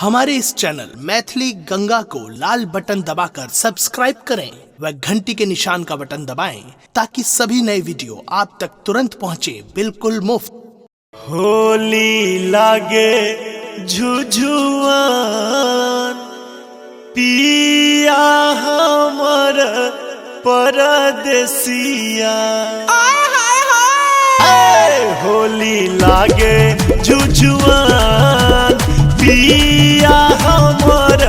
हमारे इस चैनल मैथिली गंगा को लाल बटन दबाकर सब्सक्राइब करें व घंटी के निशान का बटन दबाएं ताकि सभी नए वीडियो आप तक तुरंत पहुंचे बिल्कुल मुफ्त। होली लागे झुझुआन पिया हमर परदेसिया। होली लागे झुझुआन पिया हमर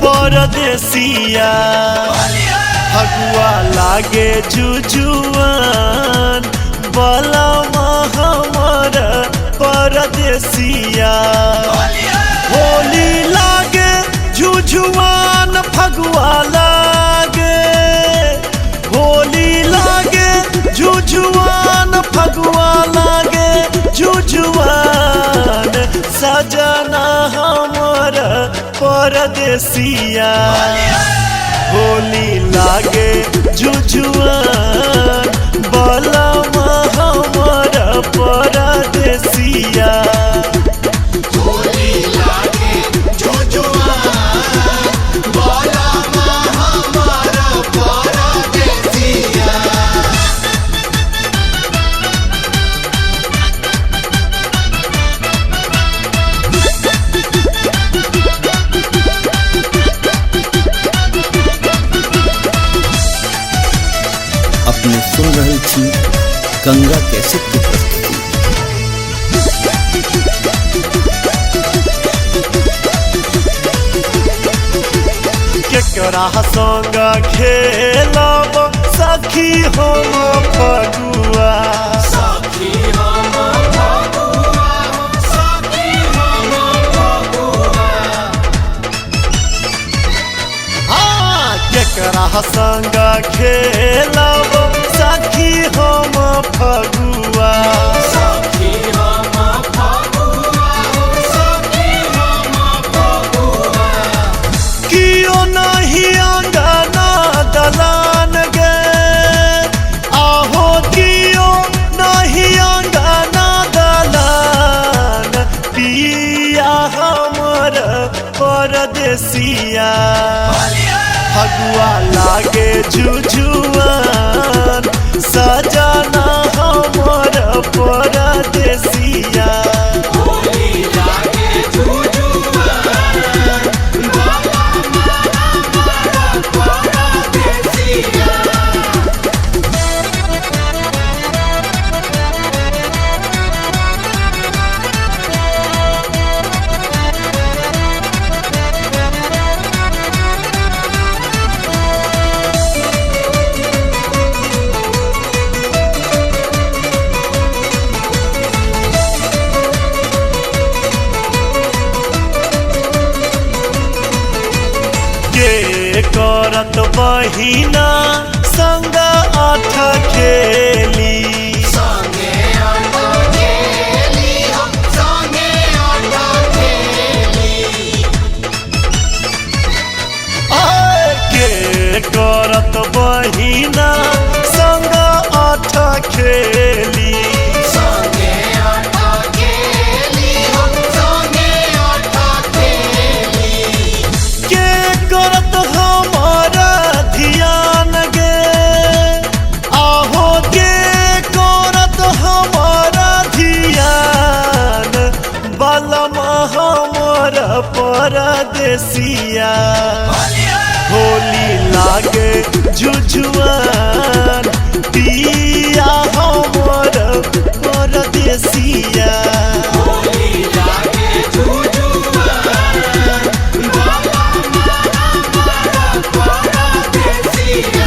परदेसिया। फगुआ लागे झुझुआन बलमा हमर परदेसिया। होली लागे झुझुआन फगुआ लागे। होली लागे झुझुआन फगुआ लागे झुझुआन सजना हमर परदेसिया। होली लागे झुझुआन बलमा हमर परदेसिया। होली लागे झुझुआन बलमा हमर परदेसिया। अपने सुन रही थी गंगा कैसेट की प्रस्तुति। केकरा संग खेलब सखी हम फगुआ। सखी हम फगुआ, सखी हम फगुआ। हाँ, केकरा संग खेलब सखी हम फगुआ। सखी हम फगुआ, सखी हम फगुआ। कियो नहीं अंगना दलान गे। आहो कियो नहीं अंगना दलान पिया हमर परदेसिया। फगुआ लागे झुझुआन सजना हमर परदेसिया। होली लागे झुझुआन बलमा हमर परदेसिया। के करत बहिना संग आठ खेली। संगे आटा खेली हम, संगे आटा खेली। के करत बहिना संग आठ खेली। संगे आटा खेली हम, संगे आटा खेली। के करत हमारा ध्यान गे। आहो के करत हमारा ध्यान बलमा हमर परदेसिया। होली लागे झुझुआन पिया हमर परदेसिया। होली लागे झुझुआन बलमा हमर परदेसिया।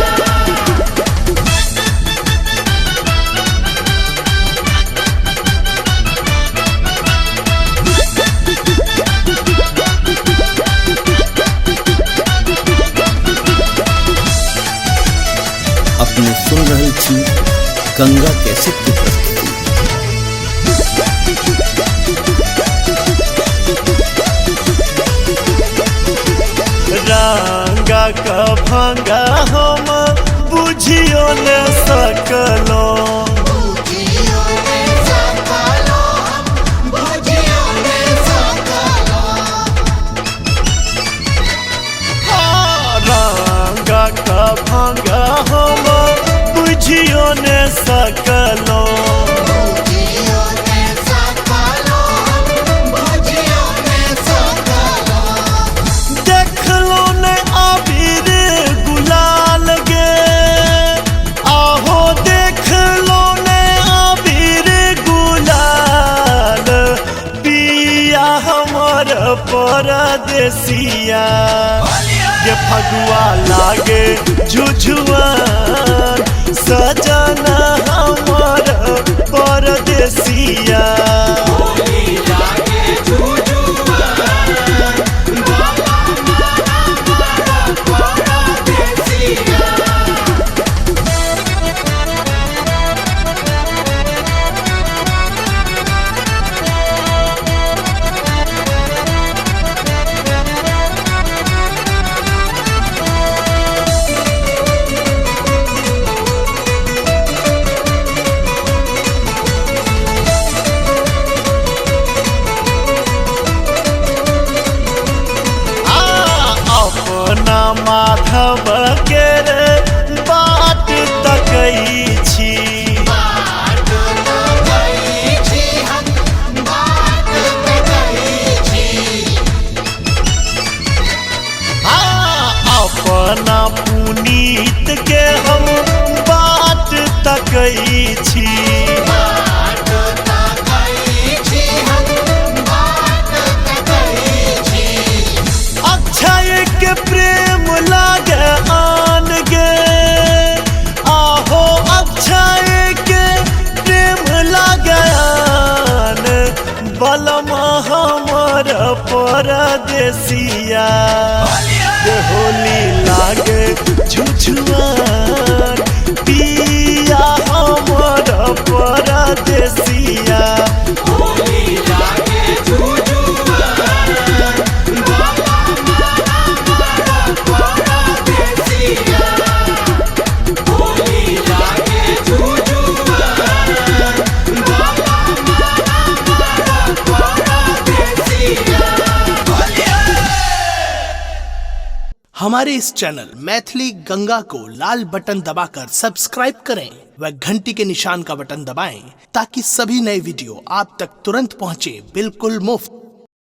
अपने सुन रही थी गंगा कैसेट की प्रस्तुति। रंगा का भंगा हम बुझियो न सकलो। बुझियो ने सकलो हम, बुझियो ने सकलो। सकलो बुझियो ने सकलो बुझियो ने सकलो देखलो ने अबीर गुलाल गे आहो देखलो ने अबीर गुलाल पिया हमर परदेसिया ये फगुआ लागे झुझुआन सजना हमर परदेसिया होली लागे झुझुआ बाबा मारा परदेसिया अपना माधव के रे बाट तकई छी बाट तकई छी हम बाट तकई छी अपना पुनीत के हम बाट तकई छी बाट तकई छी हम बाट तकई छी अक्षय के प्रेम लागे आन गे आहो अक्षय के प्रेम लागे आन बलमा हमर परदेसिया ये होली लागे झुझुआन पिया हमर परदेसिया होली लागे झुझुआ बाबा मारा परदेसिया होली लागे झुझुआ बाबा मारा परदेसिया हमारे इस चैनल मैथिली गंगा को लाल बटन दबाकर सब्सक्राइब करें व घंटी के निशान का बटन दबाएं ताकि सभी नए वीडियो आप तक तुरंत पहुंचे बिल्कुल मुफ्त।